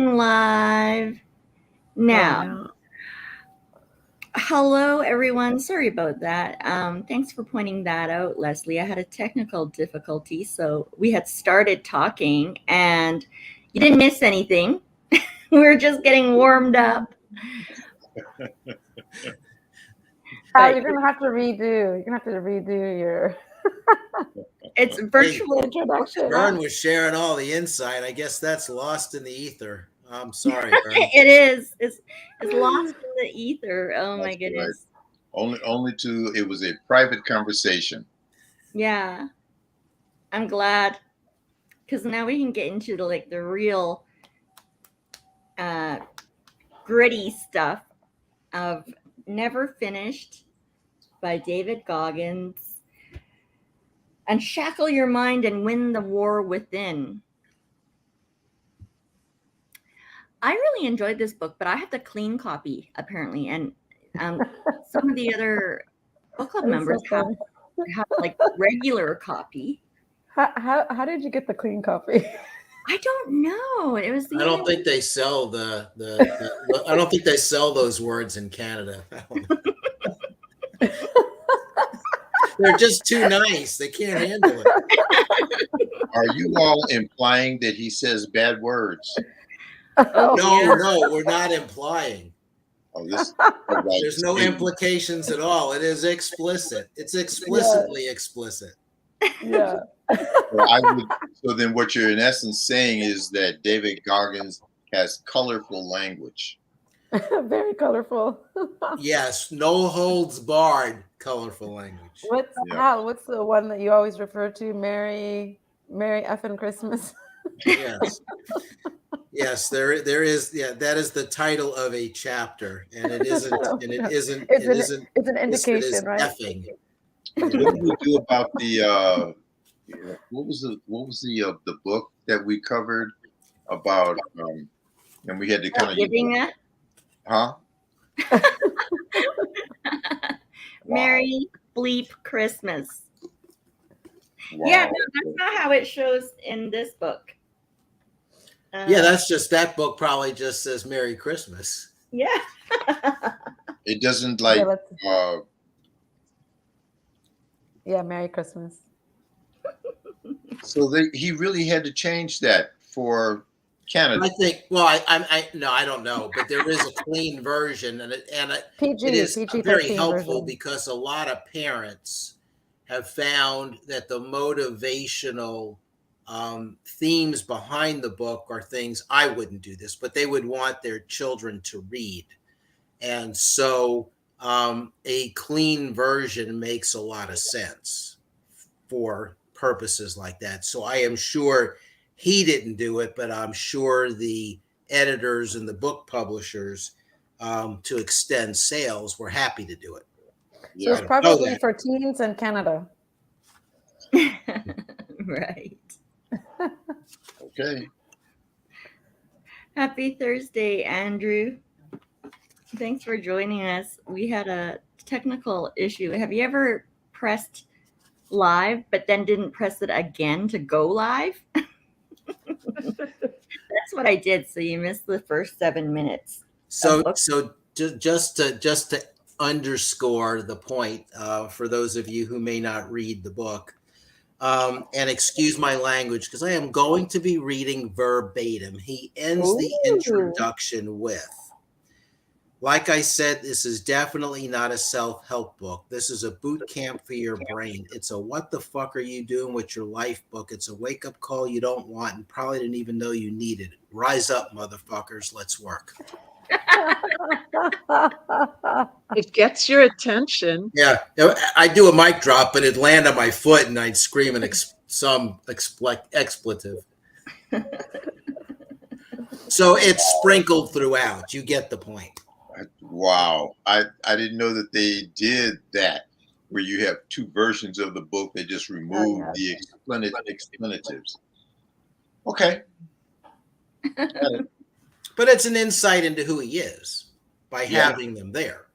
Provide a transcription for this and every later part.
going live now. No. Hello, everyone. Sorry about that. Thanks for pointing that out, Leslie. I had a technical difficulty, so we had started talking, and you didn't miss anything. We were just getting warmed up. Al, you're gonna have to redo your It's virtual. introduction. Vern was sharing all the insight. I guess that's lost in the ether. I'm sorry, Vern. It is. It's lost in the ether. Oh my That's goodness. Only to it was a private conversation. Yeah, I'm glad, because now we can get into the real gritty stuff of Never Finished by David Goggins. Unshackle your mind and win the war within. I really enjoyed this book, but I have the clean copy apparently, and some of the other book club members have like regular copy. How did you get the clean copy? I don't know. It was. I don't think they sell the I don't think they sell those words in Canada. They're just too nice. They can't handle it. Are you all implying that he says bad words? No, we're not implying. Oh, this. There's no implications at all. It is explicit. It's explicitly explicit. Yeah. So then what you're in essence saying is that David Goggins has colorful language. Very colorful. Yes, no holds barred, colorful language. What's the one that you always refer to? Merry effing Christmas. Yes. Yes, there is. Yeah, that is the title of a chapter, and it isn't. And it isn't. It's an indication, right? Effing. What did we do about the? What was the book that we covered about? And we had to kind of giving it. Huh? Merry bleep Christmas. Wow. Yeah, no, that's not how it shows in this book. Yeah, that's just that book probably just says Merry Christmas. Yeah. It doesn't Merry Christmas. So he really had to change that for Canada. I think. Well, I don't know, but there is a clean version, and it is very helpful version. Because a lot of parents have found that the motivational themes behind the book are things I wouldn't do this, but they would want their children to read, and so a clean version makes a lot of sense for purposes like that. So I am sure he didn't do it, but I'm sure the editors and the book publishers, to extend sales, were happy to do it. So it's probably for teens in Canada. Right. Okay. Happy Thursday, Andrew. Thanks for joining us. We had a technical issue. Have you ever pressed live but then didn't press it again to go live? That's what I did. So you missed the first 7 minutes. So just to underscore the point, for those of you who may not read the book, and excuse my language, because I am going to be reading verbatim. He ends the introduction with, like I said, this is definitely not a self-help book. This is a boot camp for your brain. It's a what the fuck are you doing with your life book. It's a wake-up call you don't want and probably didn't even know you needed. Rise up, motherfuckers. Let's work. It gets your attention. Yeah, I do a mic drop, but it'd land on my foot, and I'd scream some expletive. So it's sprinkled throughout. You get the point. Wow, I didn't know that they did that, where you have two versions of the book. They just removed the explanatives. Okay. But it's an insight into who he is by having them there.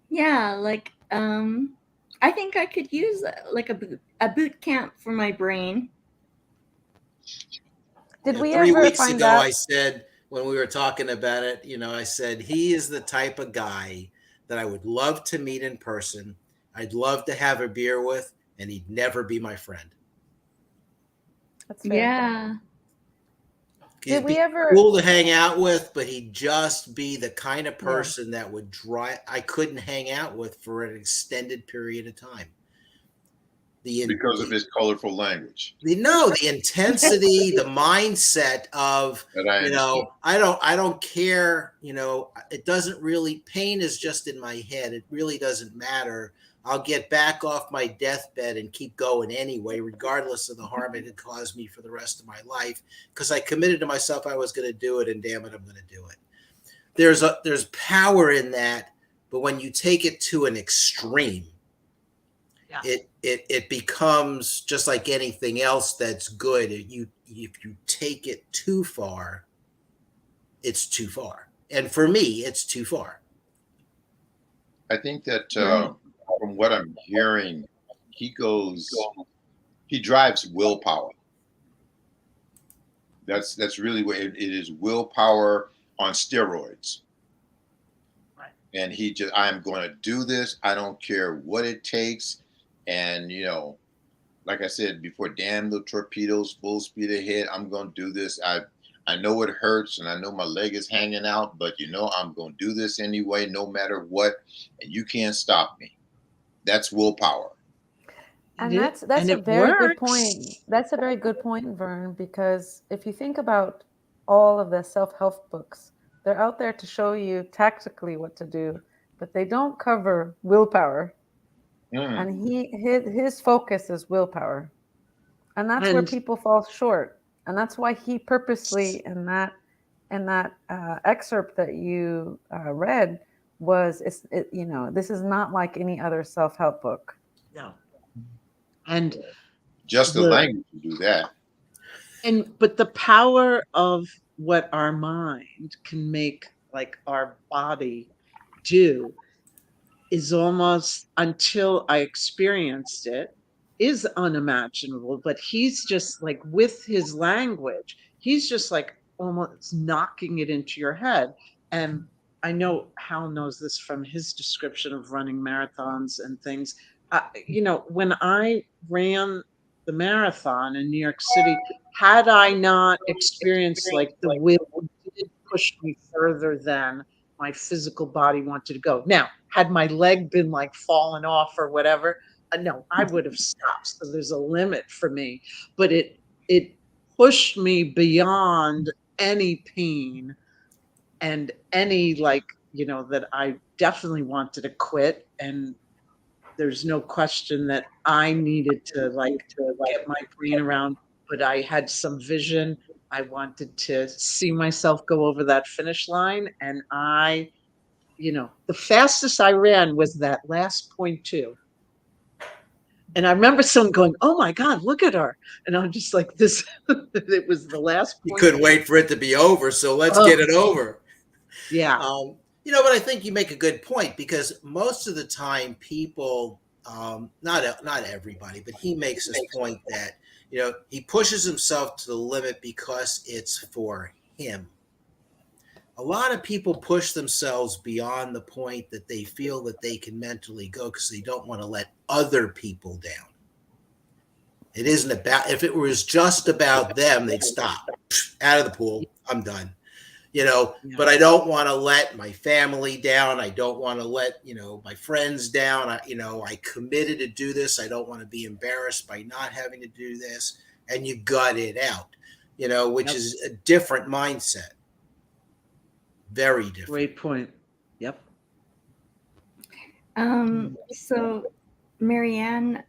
Yeah, I think I could use a boot camp for my brain. Did we 3 ever weeks find ago, out? I said, when we were talking about it, I said, he is the type of guy that I would love to meet in person. I'd love to have a beer with, and he'd never be my friend. That's fair. Yeah. He'd be cool to hang out with, but he'd just be the kind of person that would I couldn't hang out with for an extended period of time. Because of his colorful language. The intensity, the mindset of, I don't care, it doesn't really, pain is just in my head. It really doesn't matter. I'll get back off my deathbed and keep going anyway, regardless of the harm it had caused me for the rest of my life, because I committed to myself I was going to do it, and damn it, I'm going to do it. There's power in that, but when you take it to an extreme, it becomes just like anything else that's good. If you take it too far, it's too far. And for me, it's too far. I think that from what I'm hearing, he drives willpower. That's really what it is, willpower on steroids. Right. And I'm going to do this. I don't care what it takes. And, like I said before, damn the torpedoes, full speed ahead. I'm going to do this. I know it hurts, and I know my leg is hanging out, but I'm going to do this anyway, no matter what. And you can't stop me. That's willpower. And that's a very good point. That's a very good point, Vern, because if you think about all of the self-help books, they're out there to show you tactically what to do, but they don't cover willpower. And his focus is willpower. And that's where people fall short. And that's why he purposely in that excerpt that you read this is not like any other self-help book. No. And just the language to do that. But the power of what our mind can make like our body do is almost, until I experienced it, is unimaginable. But he's just like, with his language, he's just like almost knocking it into your head. And I know Hal knows this from his description of running marathons and things. When I ran the marathon in New York City, had I not experienced like the will did push me further than my physical body wanted to go. Now, had my leg been like fallen off or whatever, no, I would have stopped. So there's a limit for me, but it pushed me beyond any pain and any that I definitely wanted to quit. And there's no question that I needed to get my brain around, but I had some vision. I wanted to see myself go over that finish line. And the fastest I ran was that last 0.2. And I remember someone going, "Oh my God, look at her." And I'm just like, this, it was the last point. You couldn't wait for it to be over. So let's get it over. Yeah. But I think you make a good point, because most of the time people, not everybody, but he makes this point that, he pushes himself to the limit because it's for him. A lot of people push themselves beyond the point that they feel that they can mentally go, because they don't want to let other people down. It isn't about, if it was just about them, they'd stop. Out of the pool, I'm done. But I don't want to let my family down. I don't want to let, my friends down. I committed to do this. I don't want to be embarrassed by not having to do this. And you gut it out, which is a different mindset. Very different. Great point. Yep. So Marianne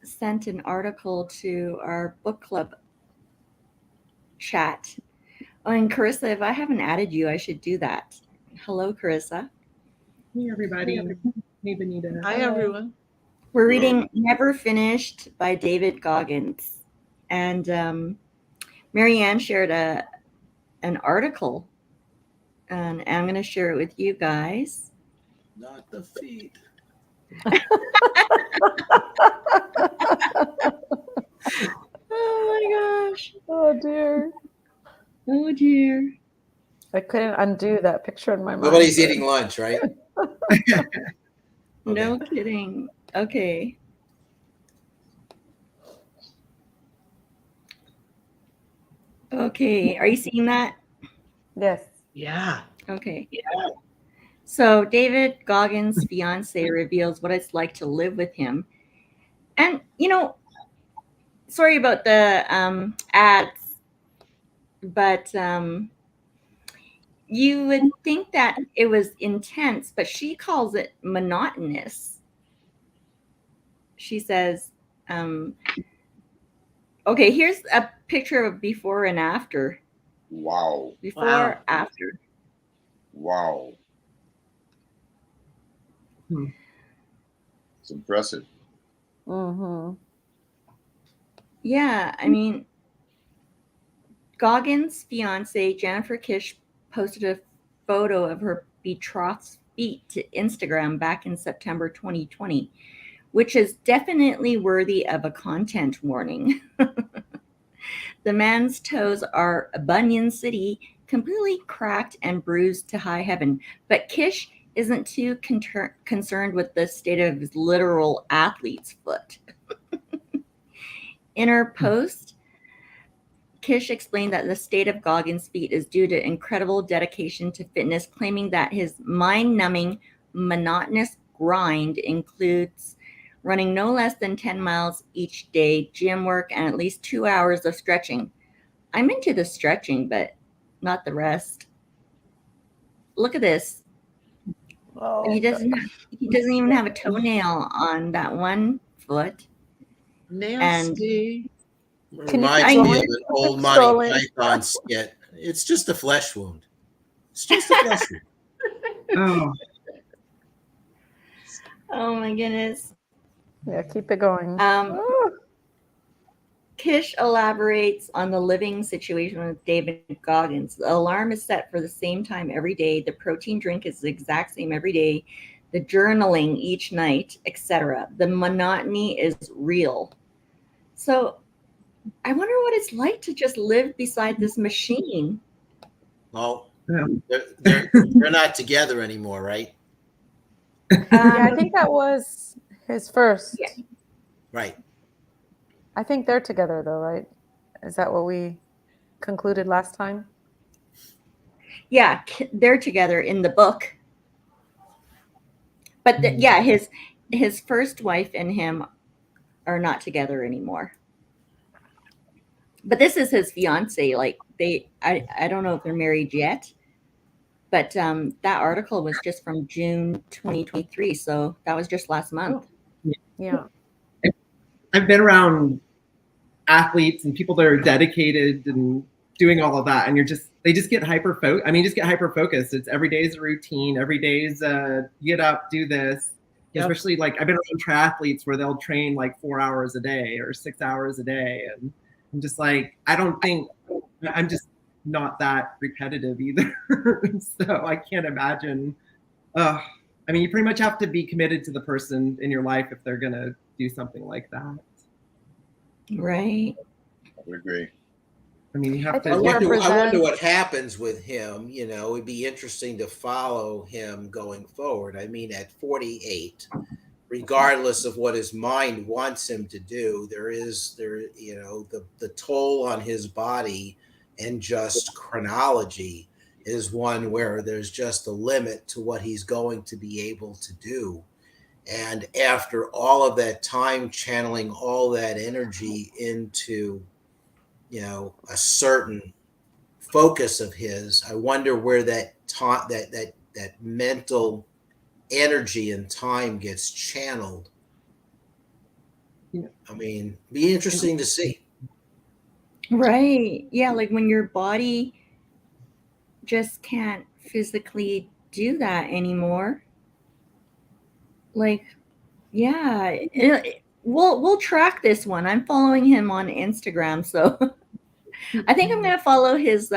sent an article to our book club chat. Oh, and Carissa, if I haven't added you, I should do that. Hello, Carissa. Hey, everybody. Hey, Benita. Hi, everyone. We're reading Never Finished by David Goggins. And Marianne shared an article, and I'm going to share it with you guys. Not the feet. Oh my gosh. Oh dear. Oh dear. I couldn't undo that picture in my mind. Nobody's eating lunch, right? No kidding. Okay. Okay. Are you seeing that? Yes. Yeah. Okay. Yeah. So David Goggins' fiance reveals what it's like to live with him. And, sorry about the ads, but you would think that it was intense, but she calls it monotonous. She says, okay, here's a picture of before and after. Wow. Before, after. Wow. It's impressive. Mm-hmm. Yeah, I mean, Goggins' fiance, Jennifer Kish, posted a photo of her betrothed's feet to Instagram back in September 2020, which is definitely worthy of a content warning. The man's toes are Bunyan City, completely cracked and bruised to high heaven, but Kish isn't too concerned with the state of his literal athlete's foot. In her post, Kish explained that the state of Goggins' feet is due to incredible dedication to fitness, claiming that his mind-numbing, monotonous grind includes running no less than 10 miles each day, gym work, and at least 2 hours of stretching. I'm into the stretching, but not the rest. Look at this. Oh, He doesn't even have a toenail on that one foot. Nasty. Reminds me of an old Monty Python skit. It's just a flesh wound. It's just a flesh wound. Oh my goodness. Yeah, keep it going. Kish elaborates on the living situation with David Goggins. The alarm is set for the same time every day. The protein drink is the exact same every day. The journaling each night, etc. The monotony is real. So I wonder what it's like to just live beside this machine. Well, they're not together anymore, right? Yeah, I think that was his first. Yeah. Right. I think they're together though, right? Is that what we concluded last time? Yeah, they're together in the book. But yeah, his first wife and him are not together anymore. But this is his fiance. Like I don't know if they're married yet. But that article was just from June 2023, so that was just last month. Yeah. I've been around athletes and people that are dedicated and doing all of that, and they just get hyper focused. It's every day is a routine. Every day is get up, do this. Yep. Especially like I've been around triathletes where they'll train like 4 hours a day or 6 hours a day, and I'm just like, I'm just not that repetitive either. So I can't imagine. I mean, you pretty much have to be committed to the person in your life if they're gonna do something like that. Right. I would agree. I mean, you have to. I wonder what happens with him. It'd be interesting to follow him going forward. I mean, at 48, regardless of what his mind wants him to do, the toll on his body and just chronology is one where there's just a limit to what he's going to be able to do. And after all of that time channeling all that energy into, a certain focus of his, I wonder where that mental energy and time gets channeled. I mean, be interesting to see. Right. Yeah, like when your body just can't physically do that anymore. Like, yeah, we'll track this one. I'm following him on Instagram, so I think I'm gonna follow his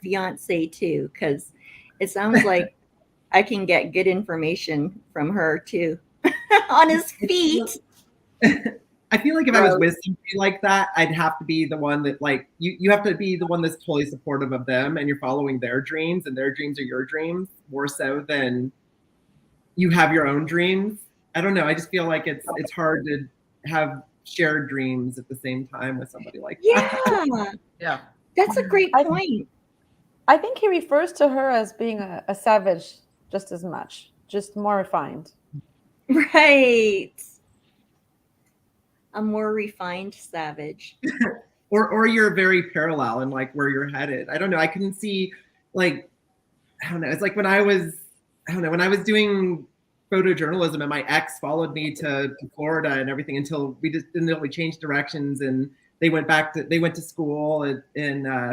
fiance too, because it sounds like I can get good information from her too on his feet. I feel like if I was with somebody like that, I'd have to be the one that like you have to be the one that's totally supportive of them and you're following their dreams and their dreams are your dreams more so than you have your own dreams. I don't know. I just feel like it's hard to have shared dreams at the same time with somebody like that. Yeah. That's a great point. I think he refers to her as being a savage just as much, just more refined. Right. A more refined savage. or you're very parallel in like where you're headed. I don't know. I couldn't see like, I don't know. It's like when I was doing photojournalism and my ex followed me to Florida and everything until we changed directions and they went to school and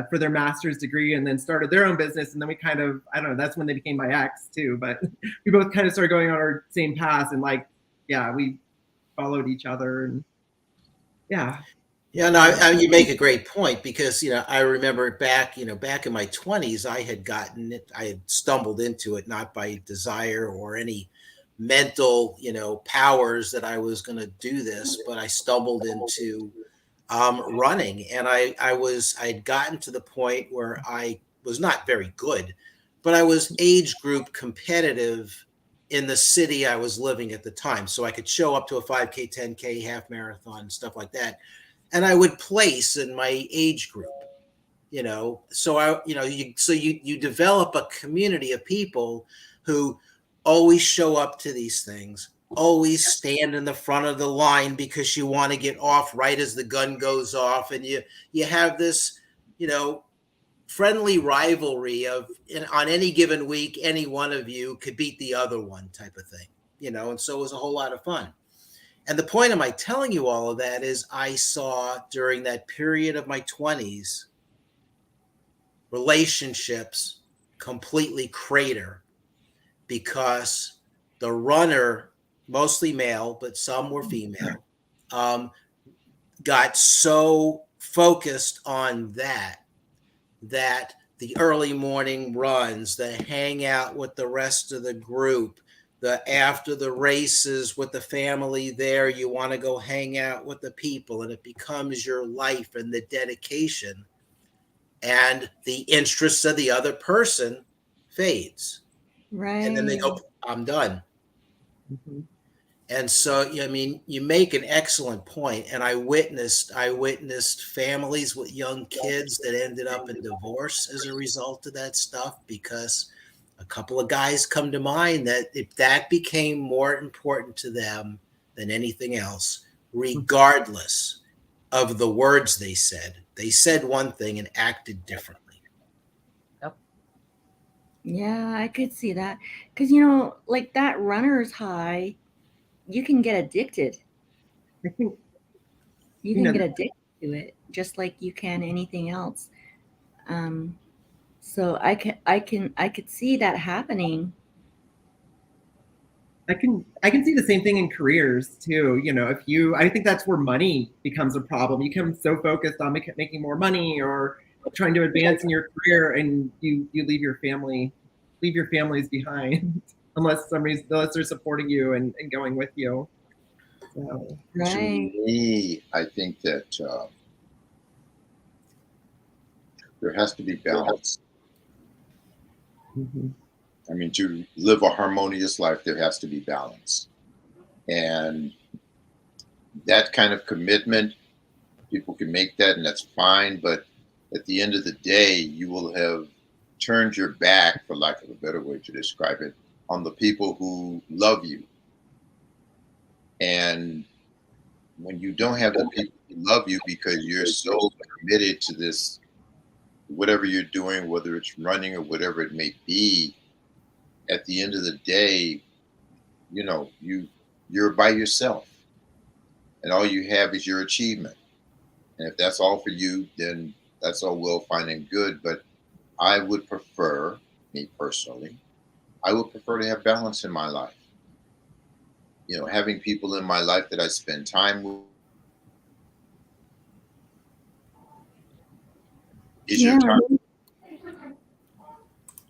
for their master's degree and then started their own business. And then we kind of, I don't know, that's when they became my ex too, but we both kind of started going on our same path and like, yeah, we followed each other and yeah. Yeah, no, you make a great point because, I remember back in my 20s, I had stumbled into it, not by desire or any mental, powers that I was going to do this, but I stumbled into running. And I had gotten to the point where I was not very good, but I was age group competitive in the city I was living at the time. So I could show up to a 5K, 10K, half marathon, stuff like that. And I would place in my age group, so you develop a community of people who always show up to these things, always stand in the front of the line because you want to get off right as the gun goes off. And you have this, friendly rivalry of on any given week, any one of you could beat the other one type of thing, and so it was a whole lot of fun. And the point of my telling you all of that is I saw during that period of my 20s, relationships completely crater because the runner, mostly male, but some were female, got so focused on that the early morning runs, the hang out with the rest of the group, the after the races with the family there, you want to go hang out with the people and it becomes your life and the dedication, and the interest of the other person fades. Right. And then they go, I'm done. Mm-hmm. And so, you make an excellent point. And I witnessed families with young kids that ended up in divorce as a result of that stuff, because a couple of guys come to mind that if that became more important to them than anything else, regardless of the words they said one thing and acted differently. Yep. Yeah, I could see that. Because, like that runner's high, you can get addicted. I think you can get addicted to it just like you can anything else. So I could see that happening. I can see the same thing in careers too. I think that's where money becomes a problem. You become so focused on making more money or trying to advance in your career, and you leave your families behind unless they're supporting you and going with you. So, right. To me, I think that there has to be balance. Mm-hmm. I mean, to live a harmonious life, there has to be balance. And that kind of commitment, people can make that and that's fine. But at the end of the day, you will have turned your back, for lack of a better way to describe it, on the people who love you. And when you don't have the people who love you because you're so committed to this, whatever you're doing, whether it's running or whatever it may be, at the end of the day, you're by yourself and all you have is your achievement. And if that's all for you, then that's all well, fine and good. But I would prefer, me personally, to have balance in my life. Having people in my life that I spend time with is your time.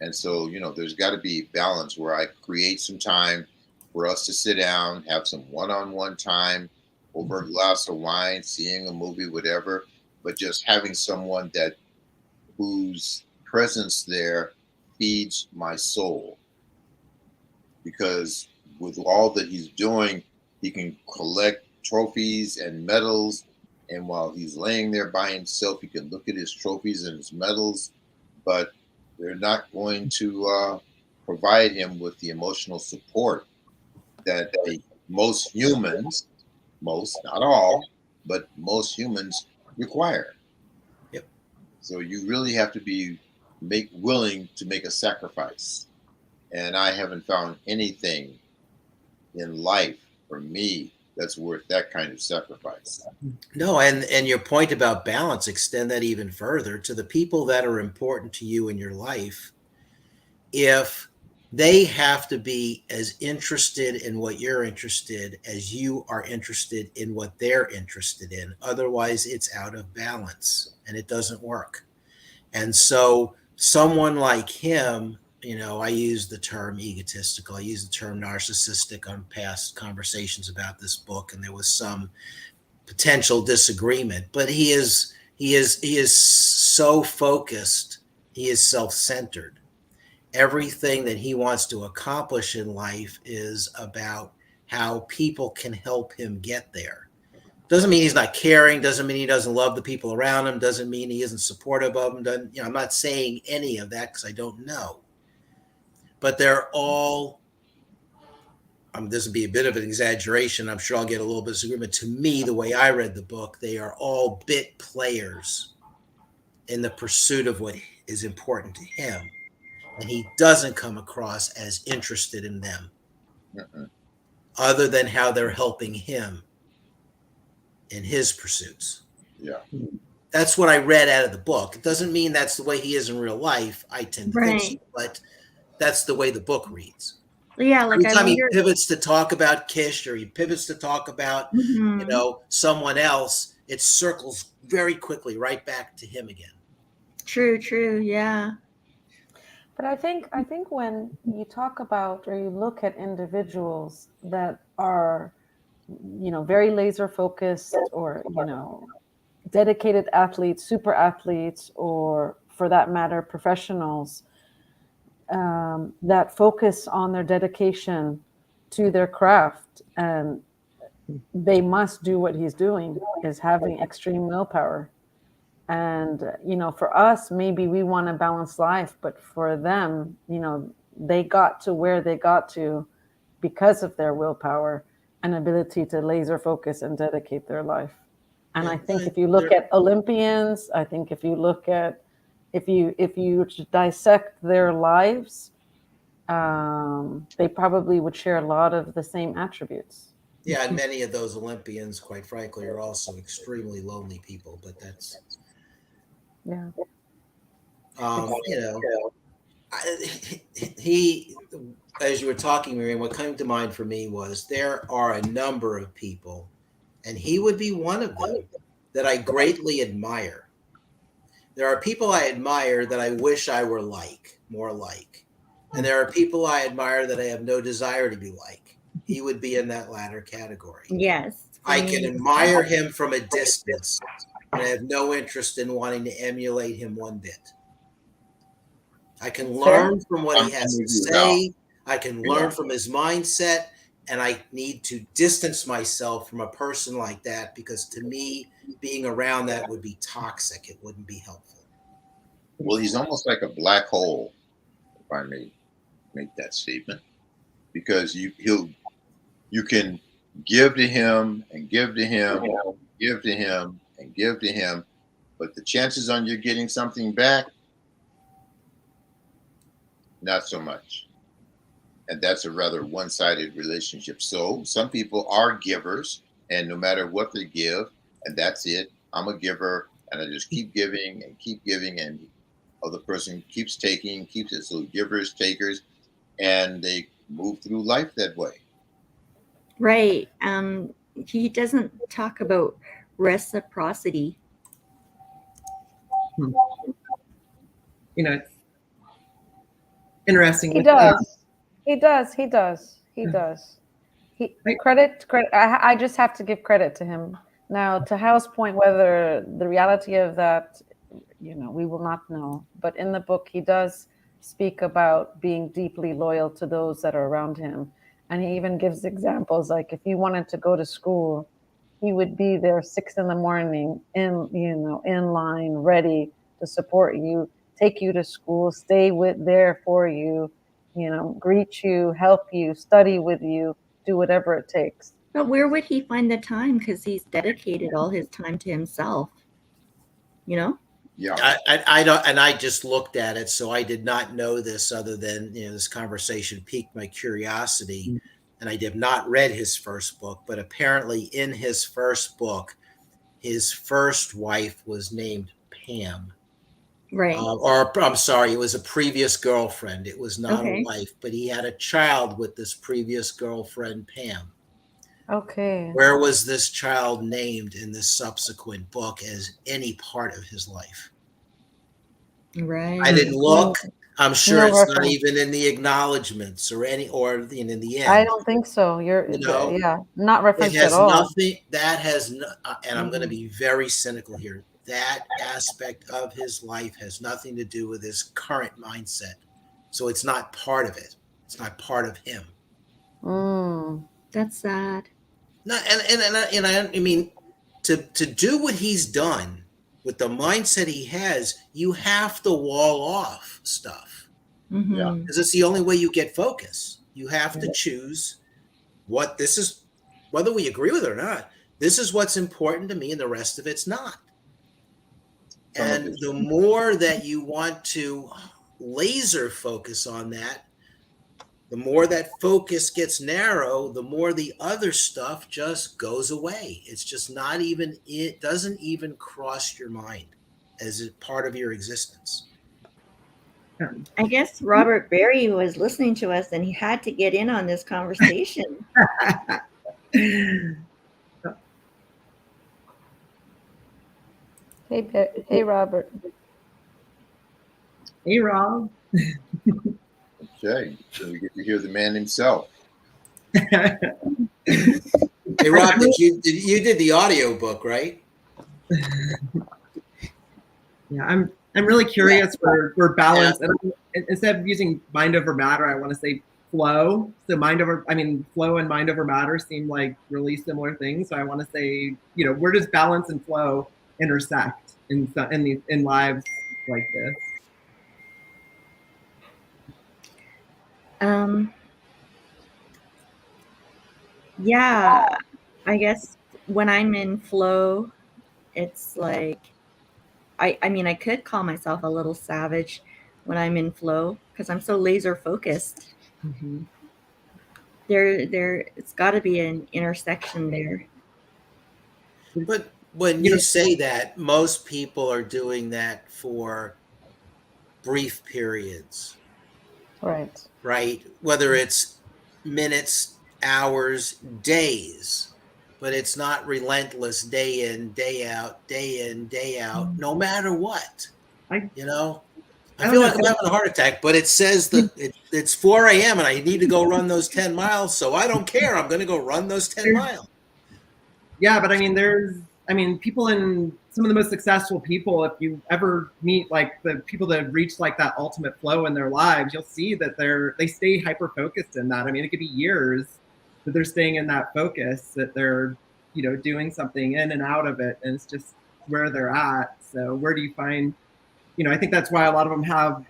And so, there's got to be balance where I create some time for us to sit down, have some one-on-one time, over a glass of wine, seeing a movie, whatever, but just having someone that whose presence there feeds my soul. Because with all that he's doing, he can collect trophies and medals. And while he's laying there by himself, he can look at his trophies and his medals, but they're not going to provide him with the emotional support that most humans, most, not all, but most humans require. Yep. So you really have to be willing to make a sacrifice. And I haven't found anything in life for me that's worth that kind of sacrifice. No, and your point about balance, extend that even further to the people that are important to you in your life. If they have to be as interested in what you're interested as you are interested in what they're interested in, otherwise it's out of balance and it doesn't work. And so someone like him, you know, I use the term egotistical, I use the term narcissistic on past conversations about this book, and there was some potential disagreement, but he is so focused, he is self-centered. Everything that he wants to accomplish in life is about how people can help him get there. Doesn't mean he's not caring, doesn't mean he doesn't love the people around him, doesn't mean he isn't supportive of them, doesn't, you know, I'm not saying any of that because I don't know. But they're all, this would be a bit of an exaggeration. I'm sure I'll get a little bit of disagreement. To me, the way I read the book, they are all bit players in the pursuit of what is important to him. And he doesn't come across as interested in them, other than how they're helping him in his pursuits. Yeah. That's what I read out of the book. It doesn't mean that's the way he is in real life. I tend to think so, but that's the way the book reads. Yeah, like every time he pivots to talk about Kish or he pivots to talk about, you know, someone else, it circles very quickly right back to him again. True, yeah. But I think when you talk about or you look at individuals that are, you know, very laser focused or, you know, dedicated athletes, super athletes, or for that matter, professionals, that focus on their dedication to their craft, and they must do what he's doing, is having extreme willpower. And, you know, for us, maybe we want a balanced life, but for them, you know, they got to where they got to because of their willpower and ability to laser focus and dedicate their life. And I think if you look at Olympians, I think if you look at, if you dissect their lives, they probably would share a lot of the same attributes. Yeah, and many of those Olympians, quite frankly, are also extremely lonely people, but that's... Yeah. You know, he, as you were talking, Miriam, what came to mind for me was there are a number of people, and he would be one of them, that I greatly admire. There are people I admire that I wish I were like, more like. And there are people I admire that I have no desire to be like. He would be in that latter category. Yes. I can admire him from a distance, and I have no interest in wanting to emulate him one bit. I can learn from what he has to say. I can learn from his mindset, and I need to distance myself from a person like that, because to me, being around that would be toxic. It wouldn't be helpful. Well, he's almost like a black hole, if I may make that statement, because you can give to him and give to him, give to him and give to him, but the chances on you getting something back, not so much. And that's a rather one-sided relationship. So some people are givers, and no matter what they give, and that's it, I'm a giver, and I just keep giving, and other person keeps taking, keeps it. So givers, takers, and they move through life that way. Right. He doesn't talk about reciprocity. You know, it's interesting. He does. He does. Credit. I just have to give credit to him. Now, to Hal's point, whether the reality of that, we will not know. But in the book, he does speak about being deeply loyal to those that are around him. And he even gives examples, like if you wanted to go to school, he would be there 6 a.m. in line, ready to support you, take you to school, stay there for you, greet you, help you, study with you, do whatever it takes. But where would he find the time? Because he's dedicated all his time to himself. Yeah. I don't, and I just looked at it, so I did not know this other than this conversation piqued my curiosity, and I did not read his first book, but apparently in his first book, his first wife was named Pam. Right. Or I'm sorry, it was a previous girlfriend. It was not a wife, but he had a child with this previous girlfriend, Pam. Okay. Where was this child named in this subsequent book as any part of his life? Right. I didn't look. I'm sure it's not even in the acknowledgments or in the end. I don't think so. Not referenced at all. Nothing that has, and I'm going to be very cynical here. That aspect of his life has nothing to do with his current mindset. So it's not part of it. It's not part of him. That's sad. No, and I mean, to do what he's done with the mindset he has, you have to wall off stuff. Mm-hmm. Because it's the only way you get focus. You have to choose what this is, whether we agree with it or not. This is what's important to me, and the rest of it's not. And the more that you want to laser focus on that, the more that focus gets narrow, the more the other stuff just goes away. It's just not even, it doesn't even cross your mind as a part of your existence. I guess Robert Berry was listening to us and he had to get in on this conversation. Hey, Robert. Hey, Rob. Okay, so we get to hear the man himself. Hey, Rob, you did the audio book, right? Yeah, I'm really curious for balance. And instead of using mind over matter, I want to say flow. So flow and mind over matter seem like really similar things. So I want to say, where does balance and flow intersect in lives like this? Yeah, I guess when I'm in flow, it's like, I could call myself a little savage when I'm in flow because I'm so laser focused. Mm-hmm. It's got to be an intersection there. But when you say that, most people are doing that for brief periods. Right. Right? Whether it's minutes, hours, days, but it's not relentless day in, day out, no matter what. I feel like I'm having a heart attack, but it says that it's 4 a.m. and I need to go run those 10 miles. So I don't care. I'm going to go run those 10 miles. Yeah, but people in some of the most successful people, if you ever meet like the people that have reached like that ultimate flow in their lives, you'll see that they stay hyper focused in that. I mean, it could be years that they're staying in that focus, that they're, doing something in and out of it. And it's just where they're at. So where do you find, I think that's why a lot of them have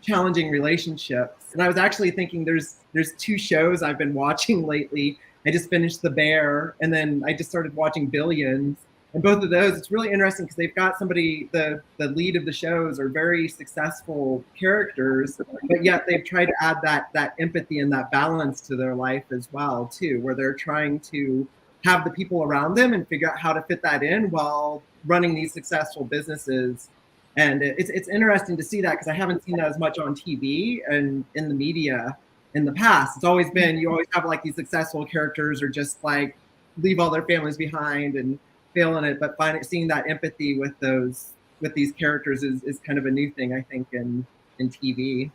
challenging relationships. And I was actually thinking there's 2 shows I've been watching lately. I just finished The Bear, and then I just started watching Billions. And both of those, it's really interesting because they've got somebody, the lead of the shows are very successful characters, but yet they've tried to add that empathy and that balance to their life as well, too, where they're trying to have the people around them and figure out how to fit that in while running these successful businesses. And it's interesting to see that because I haven't seen that as much on TV and in the media in the past. It's always been, you always have like these successful characters or just like leave all their families behind and fail in it, but seeing that empathy with these characters is kind of a new thing, I think, in TV.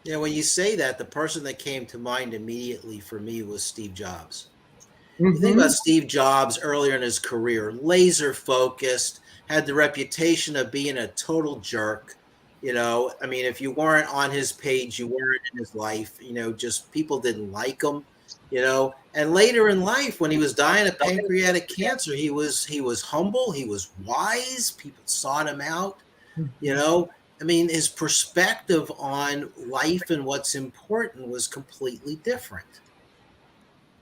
Yeah, when you say that, the person that came to mind immediately for me was Steve Jobs. You think about Steve Jobs earlier in his career, laser focused, had the reputation of being a total jerk. I mean, if you weren't on his page, you weren't in his life. Just people didn't like him. And later in life, when he was dying of pancreatic cancer, he was humble, he was wise. People sought him out. I mean, his perspective on life and what's important was completely different.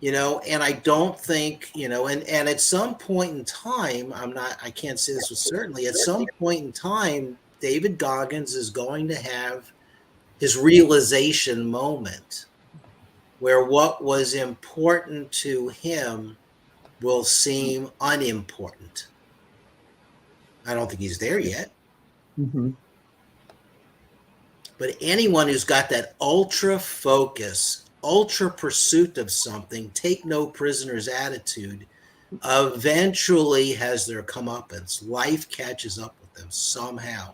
And I don't think, and at some point in time, I can't say this with certainty, at some point in time, David Goggins is going to have his realization moment where what was important to him will seem unimportant. I don't think he's there yet. Mm-hmm. But anyone who's got that ultra focus, ultra pursuit of something, take no prisoners attitude, eventually has their comeuppance. Life catches up with them somehow.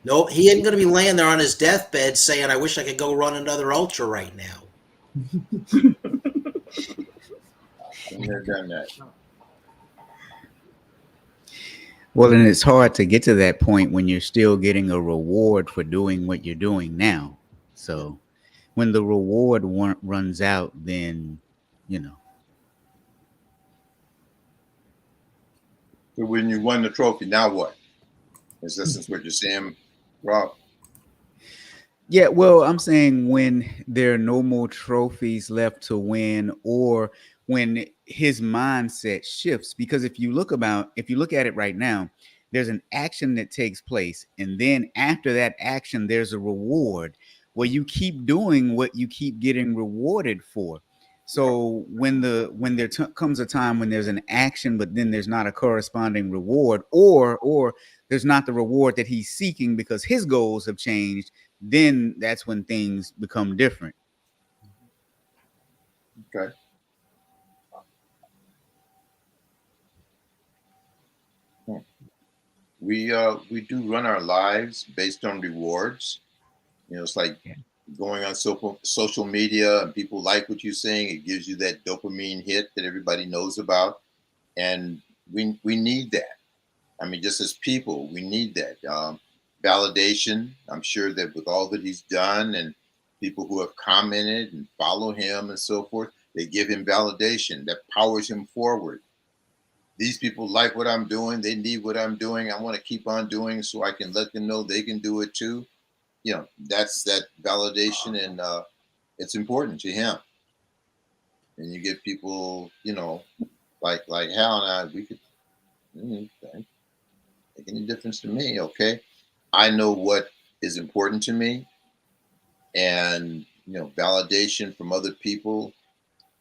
No, he ain't going to be laying there on his deathbed saying, I wish I could go run another ultra right now. I've never done that. Well, and it's hard to get to that point when you're still getting a reward for doing what you're doing now. So when the reward runs out, then, So when you won the trophy, now what? Is this what you're saying, Rob? Yeah, well, I'm saying when there are no more trophies left to win, or when his mindset shifts, because if you look at it right now, there's an action that takes place, and then after that action, there's a reward where you keep doing what you keep getting rewarded for. So when there comes a time when there's an action, but then there's not a corresponding reward, or there's not the reward that he's seeking because his goals have changed, then that's when things become different. Okay. We do run our lives based on rewards. It's like going on social media and people like what you're saying. It gives you that dopamine hit that everybody knows about. And we need that. I mean, just as people, we need that validation. I'm sure that with all that he's done and people who have commented and follow him and so forth, they give him validation that powers him forward. These people like what I'm doing. They need what I'm doing. I want to keep on doing so I can let them know they can do it too. That's that validation, and it's important to him. And you get people, like Hal and I, we could make any difference to me. Okay, I know what is important to me, and validation from other people.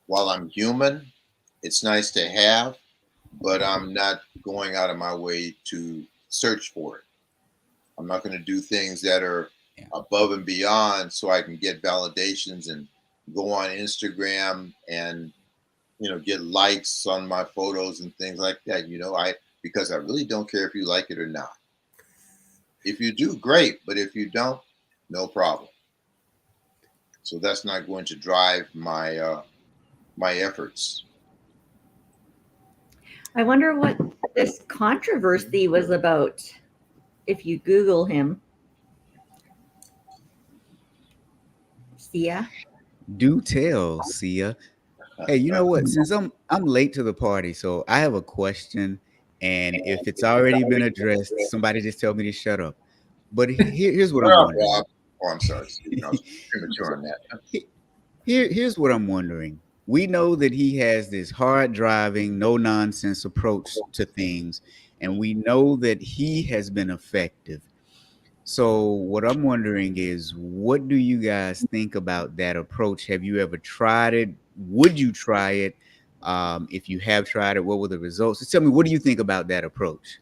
While I'm human, it's nice to have, but I'm not going out of my way to search for it. I'm not going to do things that are above and beyond so I can get validations and go on Instagram and get likes on my photos and things like that. Because I really don't care if you like it or not. If you do, great, but if you don't, no problem. So that's not going to drive my my efforts. I wonder what this controversy was about. If you Google him. Sia? Do tell, Sia. Hey, you know what? Since I'm late to the party, so I have a question, and if it's already been addressed, somebody just tell me to shut up. But here's what I'm wondering. Oh, I'm sorry. I was premature on that. Here's what I'm wondering. We know that he has this hard driving, no nonsense approach to things, and we know that he has been effective. So what I'm wondering is, what do you guys think about that approach? Have you ever tried it? Would you try it? If you have tried it, what were the results? Just tell me, what do you think about that approach?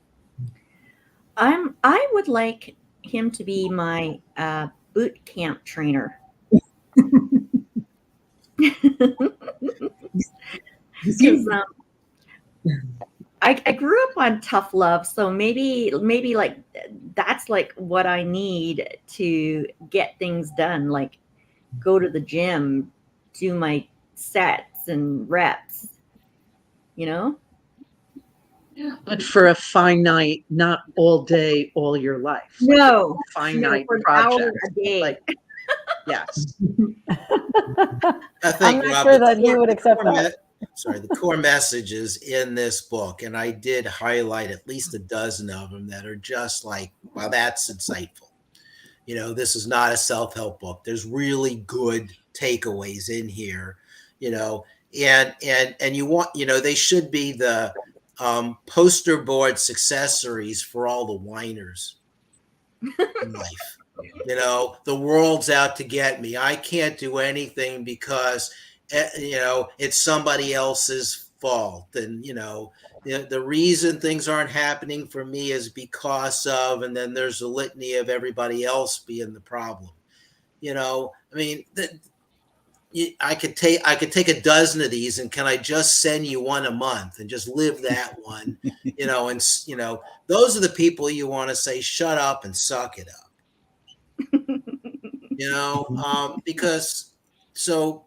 I would like him to be my boot camp trainer. I grew up on tough love, so maybe like that's like what I need to get things done, like go to the gym, do my sets and reps, you know? But for a finite, not all day, all your life. No, finite for an project. hour a day. Like, yes. I think, I'm not Rob, sure that he would accept that. The core messages in this book, and I did highlight at least a dozen of them that are just like, wow, that's insightful. You know, this is not a self-help book. There's really good takeaways in here, you know, and you want, you know, they should be the poster board successories for all the whiners in life. You know, the world's out to get me. I can't do anything because, you know, it's somebody else's fault. And, you know, the reason things aren't happening for me is because of, and then there's a litany of everybody else being the problem. You know, I mean, I could take a dozen of these, and can I just send you one a month and just live that one, you know, and, you know, those are the people you want to say, shut up and suck it up, you know, because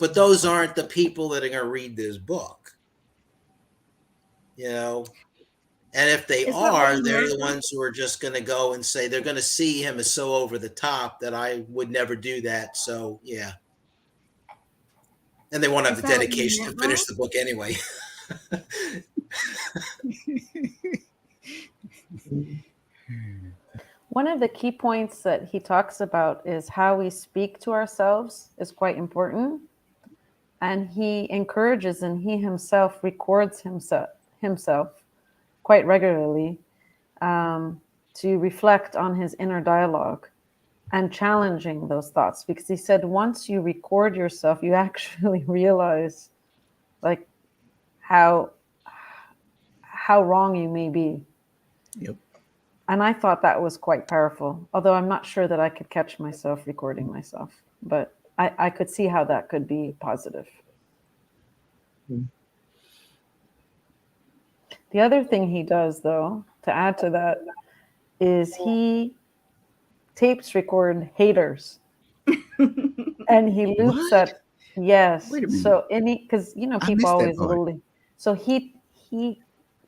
but those aren't the people that are going to read this book, you know, and if they are, they're the ones who are just going to go and say, they're going to see him as so over the top that I would never do that. So, yeah. And they won't have the dedication to finish the book anyway. One of the key points that he talks about is how we speak to ourselves is quite important. And he encourages, and he himself records himself quite regularly to reflect on his inner dialogue and challenging those thoughts, because he said once you record yourself, you actually realize like how wrong you may be. Yep. And I thought that was quite powerful, although I'm not sure that I could catch myself recording myself, but I could see how that could be positive. The other thing he does, though, to add to that, is he tapes record haters. And he loops at, yes. So because, you know, people always bully. So he, you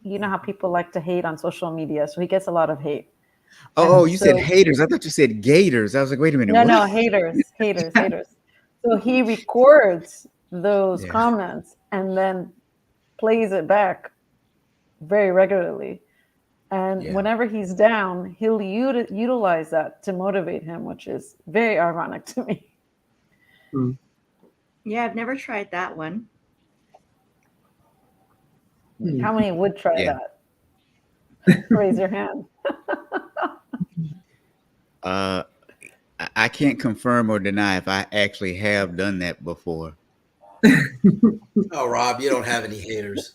know how people like to hate on social media. So he gets a lot of hate. Oh, you said haters. I thought you said gators. I was like, wait a minute. No, haters. So he records those comments and then plays it back very regularly. And whenever he's down, he'll utilize that to motivate him, which is very ironic to me. Yeah, I've never tried that one. How many would try that? Raise your hand. I can't confirm or deny if I actually have done that before. Oh, Rob, you don't have any haters.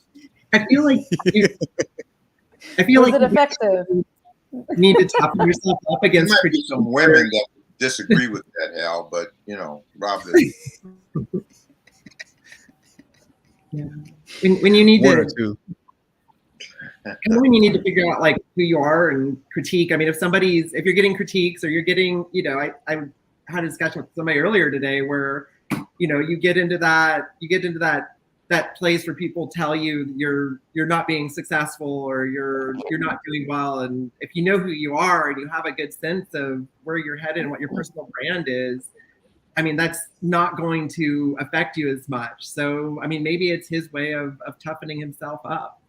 I feel like Was it effective? You need to top yourself up against there might be some women that disagree with that, Hal, but you know, Rob. When you need One or two. when you need to figure out like who you are and critique. I mean, if you're getting critiques or you're getting, you know, I had a discussion with somebody earlier today where, you know, you get into that place where people tell you you're not being successful or you're not doing well. And if you know who you are and you have a good sense of where you're headed and what your personal brand is, I mean, that's not going to affect you as much. So, I mean, maybe it's his way of toughening himself up.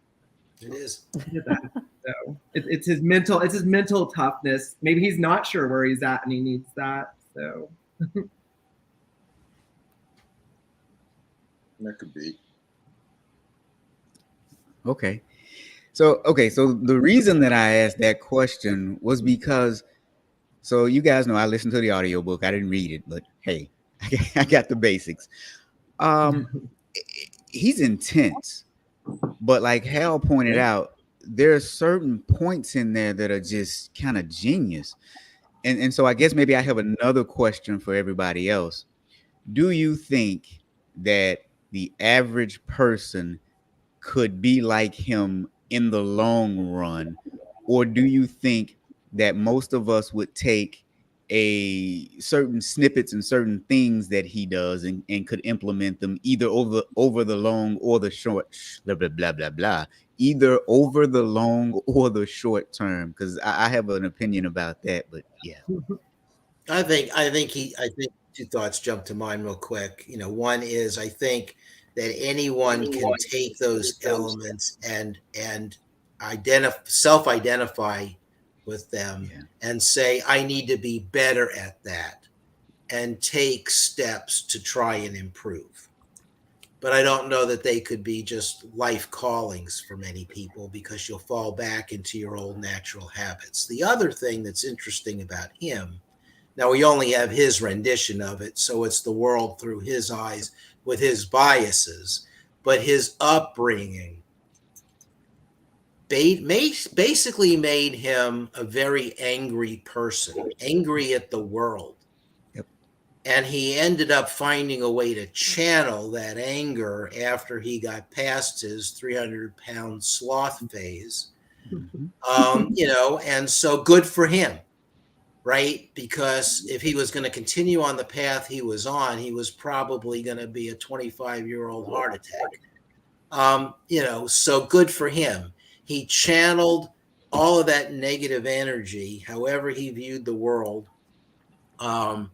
It is. So it's his mental toughness. Maybe he's not sure where he's at and he needs that. So that could be. Okay. So the reason that I asked that question was because, so you guys know I listened to the audiobook. I didn't read it, but hey, I got the basics. He's intense, but like Hal pointed out, there are certain points in there that are just kind of genius. And so I guess maybe I have another question for everybody else. Do you think that the average person could be like him in the long run? Or do you think that most of us would take a certain snippets and certain things that he does and could implement them either over the long or the short, blah, blah, blah, blah, blah, either over the long or the short term? Because I have an opinion about that, but yeah. I think two thoughts jump to mind real quick. One is I think that anyone can take those elements and self-identify with them and say, I need to be better at that, and take steps to try and improve. But I don't know that they could be just life callings for many people, because you'll fall back into your old natural habits. The other thing that's interesting about him, now we only have his rendition of it, so it's the world through his eyes with his biases, but his upbringing basically made him a very angry person, angry at the world. Yep. And he ended up finding a way to channel that anger after he got past his 300-pound sloth phase. And so good for him, right? Because if he was going to continue on the path he was on, he was probably going to be a 25-year-old heart attack. So good for him. He channeled all of that negative energy, however he viewed the world, and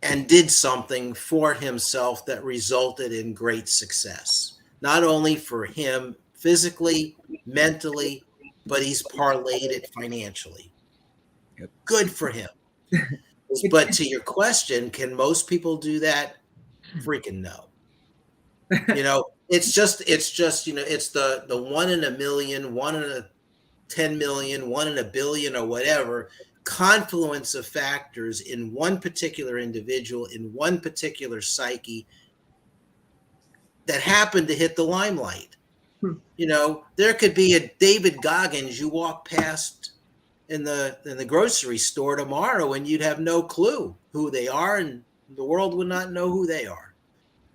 did something for himself that resulted in great success, not only for him physically, mentally, but he's parlayed it financially. Yep. Good for him. But to your question, can most people do that? Freaking no. It's just, it's the 1 in a million, 1 in a 10 million, 1 in a billion, or whatever confluence of factors in one particular individual, in one particular psyche, that happened to hit the limelight. There could be a David Goggins you walk past in the grocery store tomorrow, and you'd have no clue who they are, and the world would not know who they are.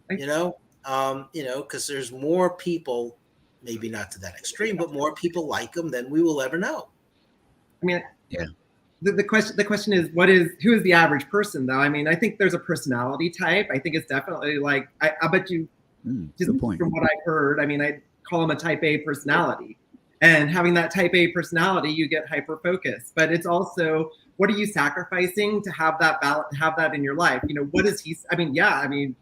Because there's more people, maybe not to that extreme, but more people like them than we will ever know. I mean, yeah. The question is, who is the average person, though? I mean, I think there's a personality type. I think it's definitely like, I bet you, just from what I've heard, I mean, I call them a type A personality. And having that type A personality, you get hyper focused. But it's also, what are you sacrificing to have that balance, have that in your life? What is he? I mean,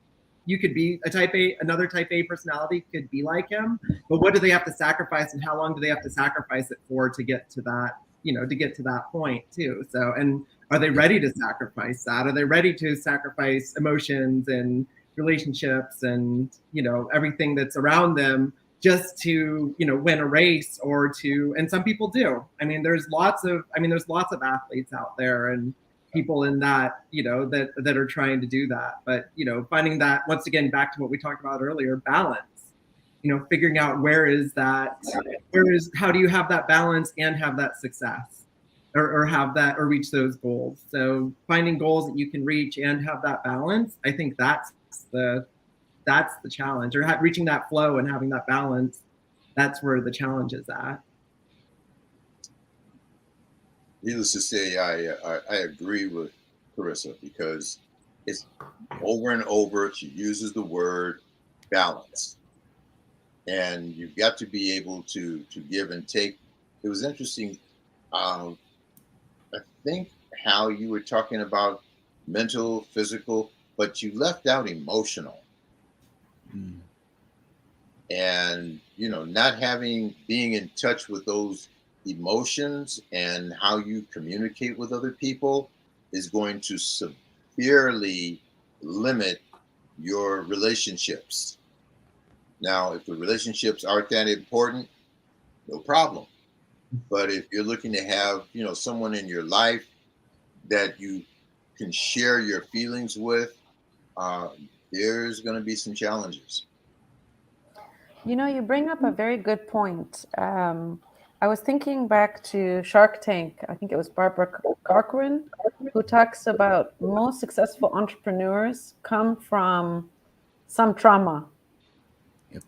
you could be a type A, another type A personality could be like him, but what do they have to sacrifice, and how long do they have to sacrifice it for to get to that, to get to that point too? So, and are they ready to sacrifice that? Are they ready to sacrifice emotions and relationships and, everything that's around them just to, win a race and some people do. I mean, there's lots of athletes out there and people in that, that are trying to do that. But, finding that, once again, back to what we talked about earlier, balance, figuring out how do you have that balance and have that success or have that, or reach those goals. So finding goals that you can reach and have that balance, I think that's the challenge, or reaching that flow and having that balance. That's where the challenge is at. Needless to say, I agree with Clarissa, because it's over and over. She uses the word balance, and you've got to be able to give and take. It was interesting. I think how you were talking about mental, physical, but you left out emotional. And not being in touch with those emotions and how you communicate with other people is going to severely limit your relationships. Now, if the relationships aren't that important, no problem. But if you're looking to have, someone in your life that you can share your feelings with, there's going to be some challenges. You bring up a very good point. I was thinking back to Shark Tank. I think it was Barbara Corcoran who talks about most successful entrepreneurs come from some trauma. Yep.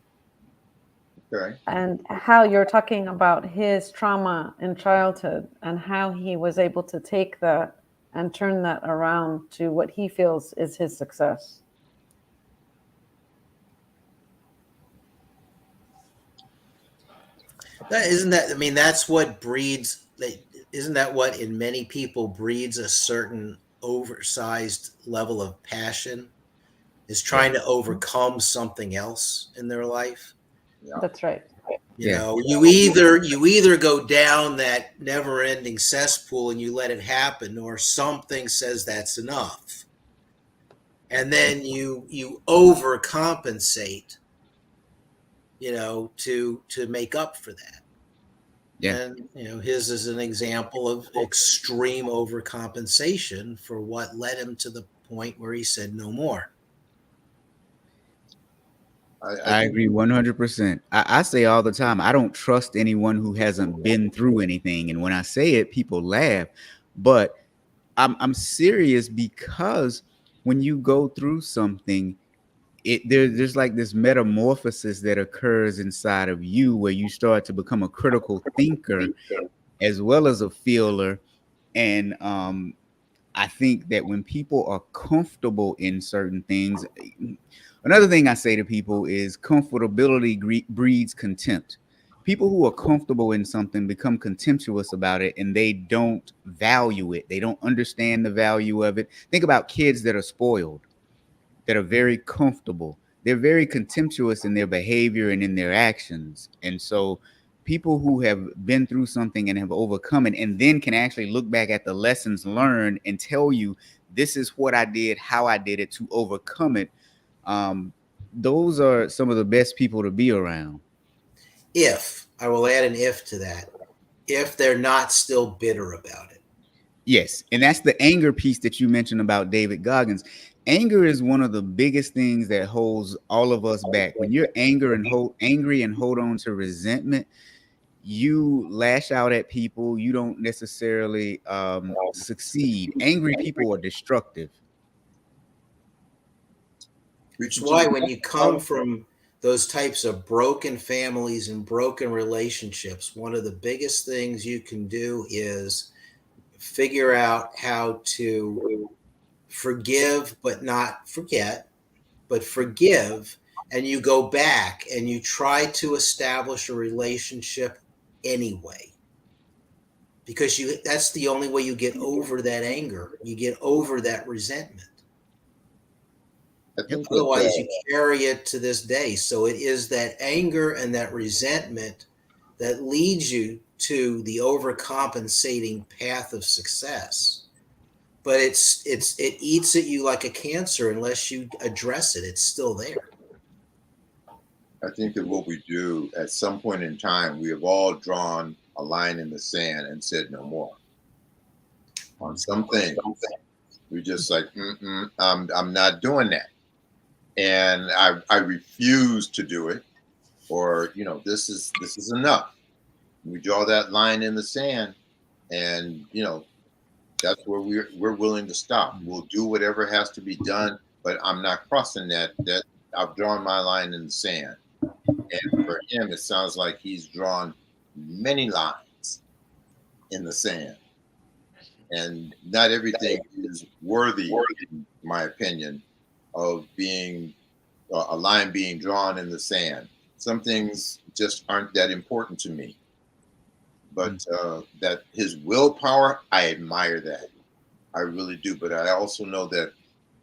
Okay. And how you're talking about his trauma in childhood and how he was able to take that and turn that around to what he feels is his success. That's what breeds, isn't that what in many people breeds a certain oversized level of passion, is trying to overcome something else in their life? Yeah. That's right. You know, you either go down that never-ending cesspool and you let it happen, or something says that's enough. And then you overcompensate, to make up for that. Yeah. And his is an example of extreme overcompensation for what led him to the point where he said no more. I agree 100%. I say all the time, I don't trust anyone who hasn't been through anything. And when I say it, people laugh. But I'm serious, because when you go through something, there's like this metamorphosis that occurs inside of you where you start to become a critical thinker as well as a feeler. And I think that when people are comfortable in certain things, another thing I say to people is comfortability breeds contempt. People who are comfortable in something become contemptuous about it, and they don't value it. They don't understand the value of it. Think about kids that are spoiled, that are very comfortable. They're very contemptuous in their behavior and in their actions. And so people who have been through something and have overcome it, and then can actually look back at the lessons learned and tell you, this is what I did, how I did it to overcome it. Those are some of the best people to be around. If, I will add an if to that, if they're not still bitter about it. Yes. And that's the anger piece that you mentioned about David Goggins. Anger is one of the biggest things that holds all of us back. When you're angry and hold on to resentment, you lash out at people. You don't necessarily succeed. Angry people are destructive. Which is why when you come from those types of broken families and broken relationships, one of the biggest things you can do is figure out how to forgive, but not forget, but forgive. And you go back and you try to establish a relationship anyway. Because that's the only way you get over that anger. You get over that resentment. Otherwise, you carry it to this day. So it is that anger and that resentment that leads you to the overcompensating path of success. But it eats at you like a cancer unless you address it. It's still there. I think that what we do at some point in time, we have all drawn a line in the sand and said no more. On some things, we just like, I'm not doing that. And I refuse to do it, or this is enough. We draw that line in the sand, and that's where we're willing to stop. We'll do whatever has to be done, but I'm not crossing that I've drawn my line in the sand. And for him, it sounds like he's drawn many lines in the sand, and not everything is worthy, in my opinion, of being a line being drawn in the sand. Some things just aren't that important to me. But that his willpower, I admire that. I really do. But I also know that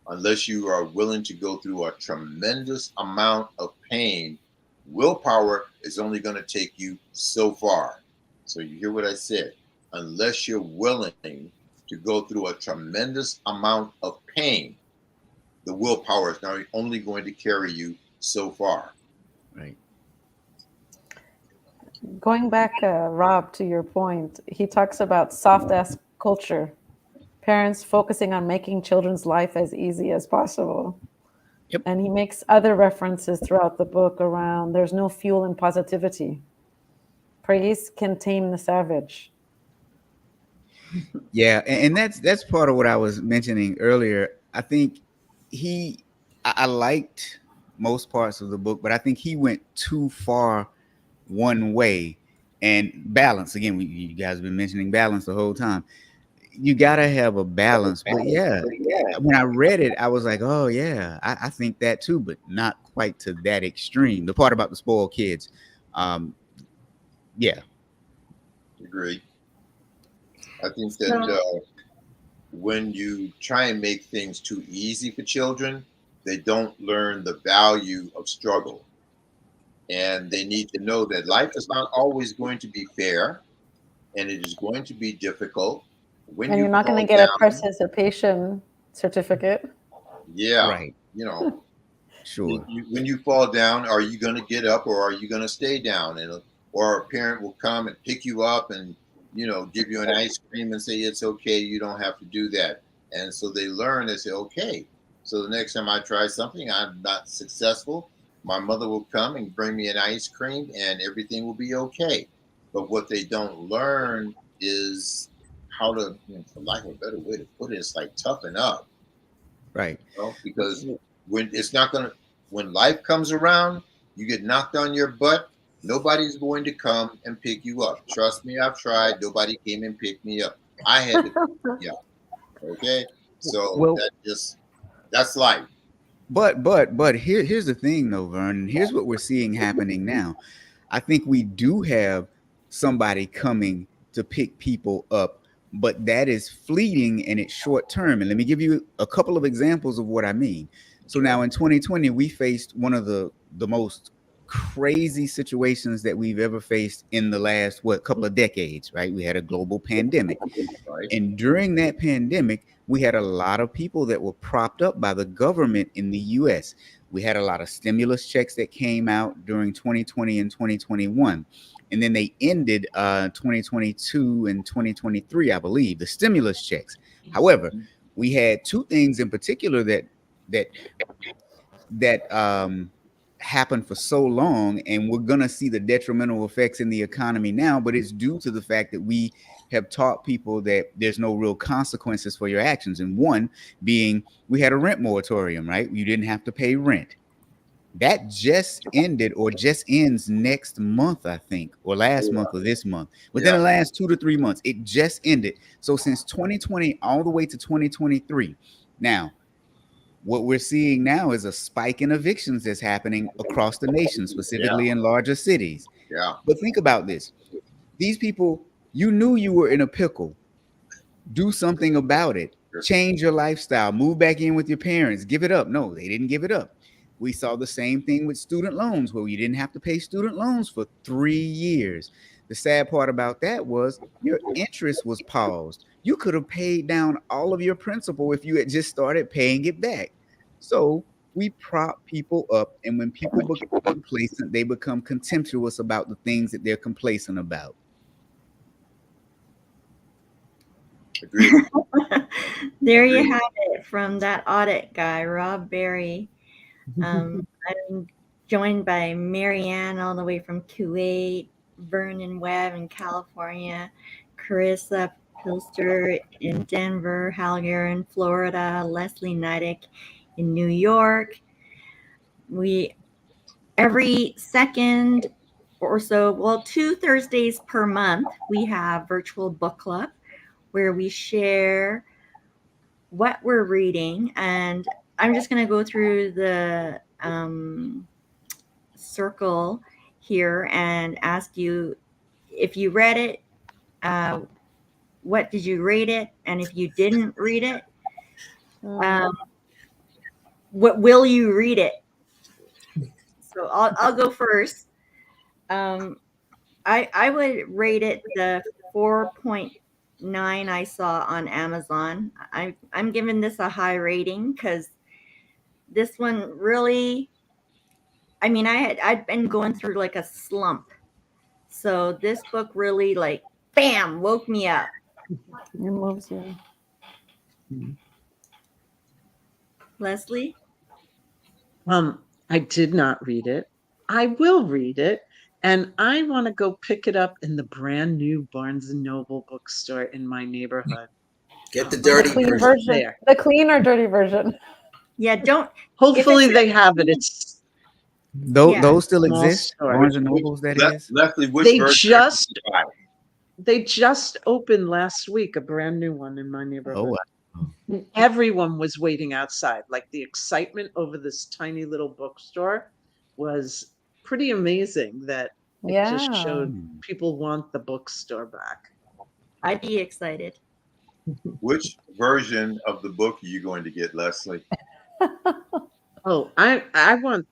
unless you are willing to go through a tremendous amount of pain, willpower is only going to take you so far. So you hear what I said? Unless you're willing to go through a tremendous amount of pain, the willpower is now only going to carry you so far. Right. Going back, Rob, to your point, he talks about soft-ass culture, parents focusing on making children's life as easy as possible. Yep. And he makes other references throughout the book around there's no fuel in positivity. Praise can tame the savage. Yeah, and that's part of what I was mentioning earlier. I think I liked most parts of the book, but I think he went too far one way. And balance, again, you guys have been mentioning balance the whole time. You gotta have a balance. But yeah, when I read it, I was like, oh yeah, I think that too, but not quite to that extreme. The part about the spoiled kids, yeah. Agreed. I think that when you try and make things too easy for children, they don't learn the value of struggle. And they need to know that life is not always going to be fair, and it is going to be difficult. And you're not going to get a participation certificate. Yeah, right. You know, sure. When you fall down, are you going to get up or are you going to stay down? And or a parent will come and pick you up and, you know, give you an ice cream and say it's okay, you don't have to do that. And so they learn. They say, okay. So the next time I try something, I'm not successful. My mother will come and bring me an ice cream and everything will be okay. But what they don't learn is how to, for lack of a better way to put it, it's like toughen up. Right. You know? Because when life comes around, you get knocked on your butt, nobody's going to come and pick you up. Trust me, I've tried. Nobody came and picked me up. I had to pick me up. Okay? So that's life. But here's the thing though, Vernon. Here's what we're seeing happening now. I think we do have somebody coming to pick people up, but that is fleeting and it's short term. And let me give you a couple of examples of what I mean. So now in 2020, we faced one of the most crazy situations that we've ever faced in the last couple of decades, right? We had a global pandemic. Right. And during that pandemic, we had a lot of people that were propped up by the government in the US. We had a lot of stimulus checks that came out during 2020 and 2021. And then they ended 2022 and 2023, I believe, the stimulus checks. However, we had two things in particular that happened for so long, and we're going to see the detrimental effects in the economy now, but it's due to the fact that we have taught people that there's no real consequences for your actions. And one being, we had a rent moratorium, right? You didn't have to pay rent. That just ended or just ends next month, I think, or last month or this month. Within the last 2 to 3 months, it just ended. So since 2020 all the way to 2023. Now, what we're seeing now is a spike in evictions that's happening across the nation, specifically in larger cities. Yeah. But think about this. These people, you knew you were in a pickle. Do something about it. Change your lifestyle. Move back in with your parents. Give it up. No, they didn't give it up. We saw the same thing with student loans, where you didn't have to pay student loans for 3 years. The sad part about that was your interest was paused. You could have paid down all of your principal if you had just started paying it back. So we prop people up, and when people become complacent, they become contemptuous about the things that they're complacent about. There you have it from that audit guy, Rob Berry. I'm joined by Marianne all the way from Kuwait, Vernon Webb in California, Carissa Pilster in Denver, Halger in Florida, Leslie Neidick in New York. We every second or so, 2 Thursdays per month, we have virtual book club where we share what we're reading. And I'm just going to go through the circle here and ask you if you read it, what did you rate it? And if you didn't read it, what will you read it? So I'll go first. I would rate it the 4.9 I saw on Amazon. I'm giving this a high rating because this one really, I mean, I'd been going through like a slump. So this book really like, bam, woke me up. It moves you. Leslie? I did not read it. I will read it. And I want to go pick it up in the brand new Barnes & Noble bookstore in my neighborhood. Get the dirty version. There. The clean or dirty version? Yeah, don't. Hopefully they have it. Those still Small exist. store. Barnes and Nobles, that is. Leslie, which They version just are you they just opened last week a brand new one in my neighborhood. Oh, wow. And everyone was waiting outside. Like the excitement over this tiny little bookstore was pretty amazing that it just Yeah. showed people want the bookstore back. I'd be excited. Which version of the book are you going to get, Leslie? Oh, I want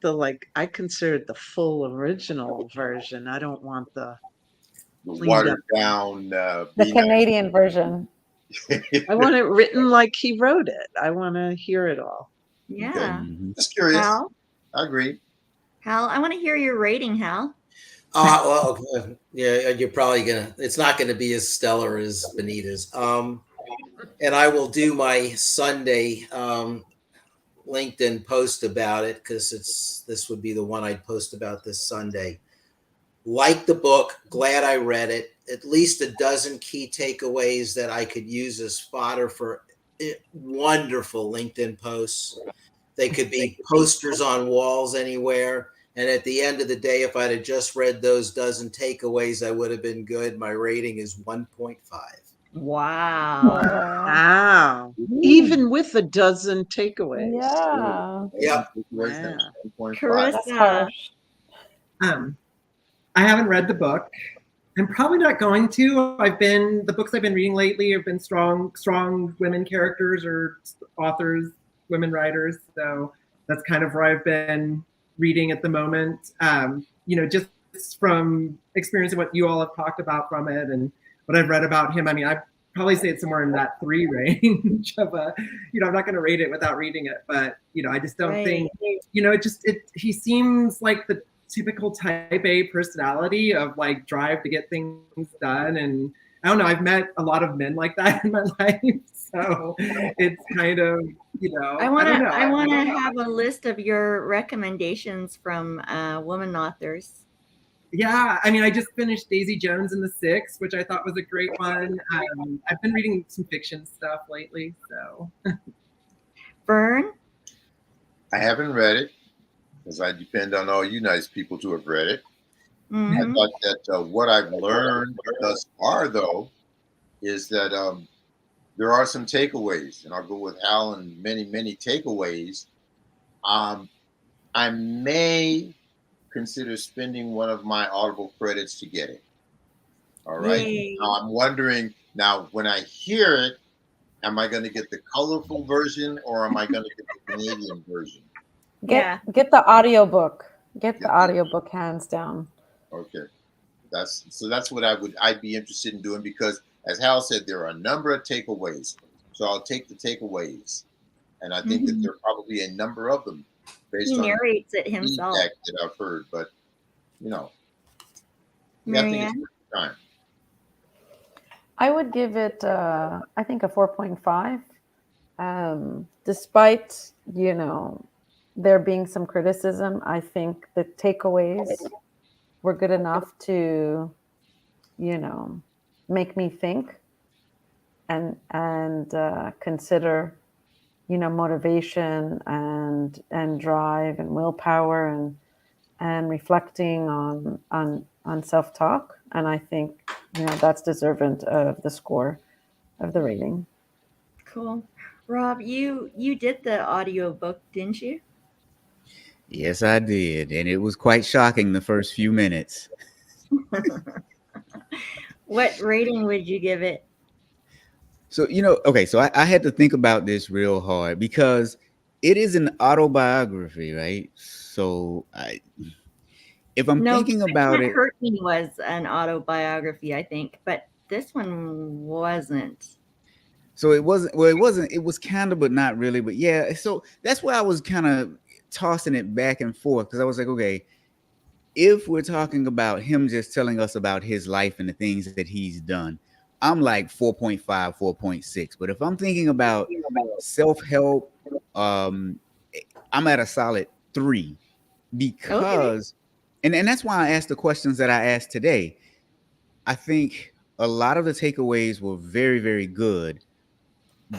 I consider it the full original version. I don't want the The cleaned watered up. down. The Be Nice. Canadian version. I want it written like he wrote it. I want to hear it all. Yeah. Mhm. Just curious. Hal, I agree. I want to hear your rating, Hal. Well, yeah, you're probably it's not gonna be as stellar as Benita's. And I will do my Sunday LinkedIn post about it because this would be the one I'd post about this Sunday. Like the book, glad I read it. At least a dozen key takeaways that I could use as fodder for wonderful LinkedIn posts. They could be posters on walls anywhere. And at the end of the day, if I'd have just read those dozen takeaways, I would have been good. My rating is 1.5. Wow. Wow. Even with a dozen takeaways. Yeah. Yep. Yeah. 1.5. That's Carissa. harsh. I haven't read the book. I'm probably not going to. The books I've been reading lately have been strong women characters or authors, women writers. So that's kind of where I've been reading at the moment. Just from experience of what you all have talked about from it and what I've read about him. I mean, I'd probably say it's somewhere in that 3 range of I'm not going to rate it without reading it, but I just don't think, he seems like the typical type A personality of like drive to get things done. And I don't know, I've met a lot of men like that in my life. So it's kind of, I want to have a list of your recommendations from women authors. Yeah, I mean, I just finished Daisy Jones and the Six, which I thought was a great one. I've been reading some fiction stuff lately, so. Vern? I haven't read it because I depend on all you nice people to have read it. Mm-hmm. I thought that what I've learned thus far, though, is that there are some takeaways, and I'll go with Hal and many, many takeaways. I may consider spending one of my Audible credits to get it. All right. Yay. Now I'm wondering, when I hear it, am I going to get the colorful version or am I going to get the Canadian version? Get the audiobook. Get the audiobook hands down. Okay. That's what I'd be interested in doing because as Hal said, there are a number of takeaways. So I'll take the takeaways. And I think that there are probably a number of them based on narrates it himself feedback that I've heard. But I think it's worth time. I would give it I think a 4.5. Despite, there being some criticism, I think the takeaways were good enough to, make me think and consider, motivation and drive and willpower and reflecting on self-talk. And I think, that's deserving of the score of the rating. Cool. Rob, you did the audiobook, didn't you? Yes, I did. And it was quite shocking the first few minutes. What rating would you give it? So, okay, so I had to think about this real hard because it is an autobiography, right? So if I'm thinking about it. Hurt Me was an autobiography, I think, but this one wasn't. So it wasn't, it was kind of, but not really, but yeah. So that's why I was kind of tossing it back and forth because I was like, okay, if we're talking about him just telling us about his life and the things that he's done, I'm like 4.5, 4.6. But if I'm thinking about self-help, I'm at a solid 3 because, and that's why I asked the questions that I asked today. I think a lot of the takeaways were very, very good.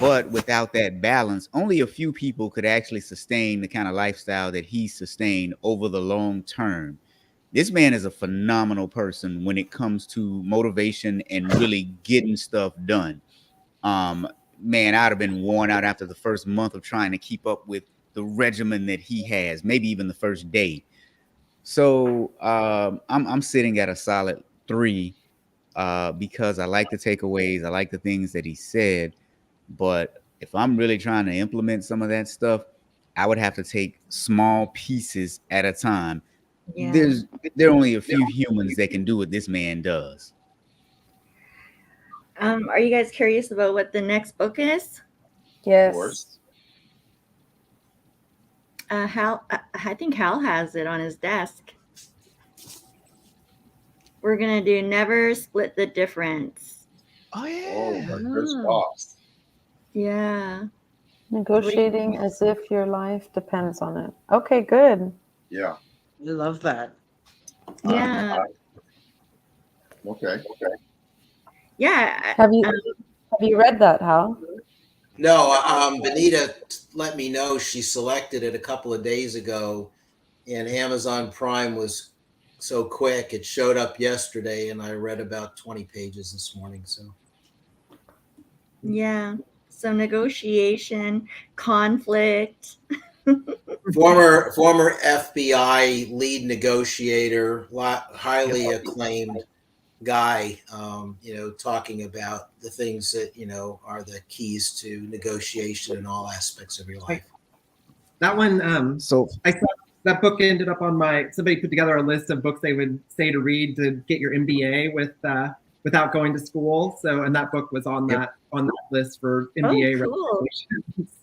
But without that balance, only a few people could actually sustain the kind of lifestyle that he sustained over the long term. This man is a phenomenal person when it comes to motivation and really getting stuff done. Man, I'd have been worn out after the first month of trying to keep up with the regimen that he has, maybe even the first day. So I'm sitting at a solid 3 because I like the takeaways, I like the things that he said. But if I'm really trying to implement some of that stuff, I would have to take small pieces at a time. Yeah. There are only a few humans that can do what this man does. Are you guys curious about what the next book is? Yes. Hal, I think Hal has it on his desk. We're gonna do Never Split the Difference. Oh yeah. Oh, my Chris Voss. Yeah. Negotiating as if your life depends on it. Okay, good. Yeah. I love that. Yeah. Okay. Yeah. Have you read that, Hal? No, Benita let me know she selected it a couple of days ago, and Amazon Prime was so quick. It showed up yesterday, and I read about 20 pages this morning. So, Yeah. So negotiation, conflict. former FBI lead negotiator, highly acclaimed guy, talking about the things that are the keys to negotiation in all aspects of your life. That one, So I saw that book ended up on somebody put together a list of books they would say to read to get your MBA without going to school. So, and that book was on that list for MBA. Oh, cool.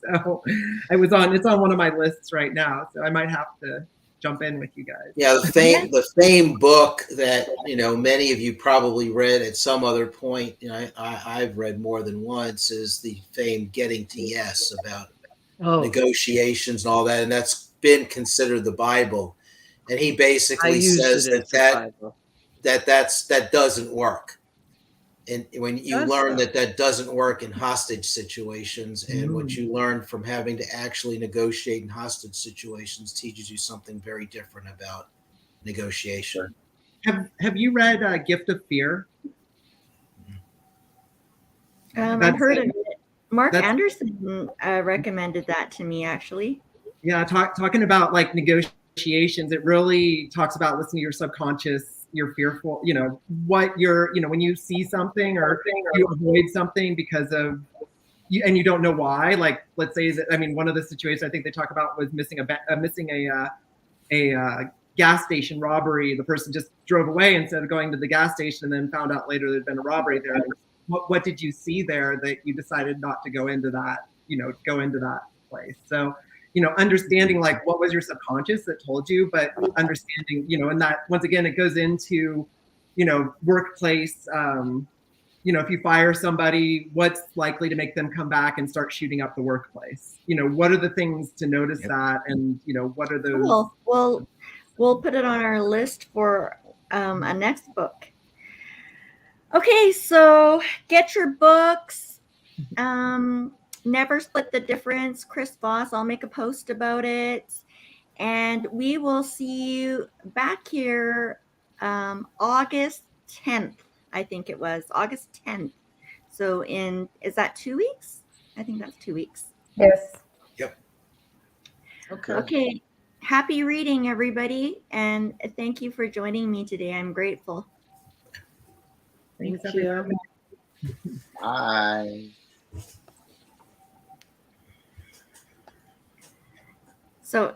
So it's on one of my lists right now. So I might have to jump in with you guys. Yeah, the same book that many of you probably read at some other point. I've read more than once, is the famed Getting to Yes, about negotiations and all that, and that's been considered the Bible. And he basically says that doesn't work. And when you learn that doesn't work in hostage situations, and what you learn from having to actually negotiate in hostage situations teaches you something very different about negotiation. Have you read Gift of Fear? I've heard of it. Mark Anderson recommended that to me, actually. Yeah, talking about like negotiations, it really talks about listening to your subconscious. You're fearful, what you're, when you see something or you avoid something because of you, and you don't know why. Like, let's say that, one of the situations I think they talk about was missing a gas station robbery. The person just drove away instead of going to the gas station, and then found out later there'd been a robbery there. What did you see there that you decided not to go into that, place? So, understanding like what was your subconscious that told you, but understanding, and that once again, it goes into, workplace, if you fire somebody, what's likely to make them come back and start shooting up the workplace? What are the things to notice that? And, what are those? Cool. We'll put it on our list for a next book. Okay, so get your books. Never Split the Difference, Chris Voss. I'll make a post about it. And we will see you back here August 10th, I think it was. August 10th. So is that 2 weeks? I think that's 2 weeks. Yes. Yep. Okay. Happy reading, everybody. And thank you for joining me today. I'm grateful. Thanks, everyone. Bye.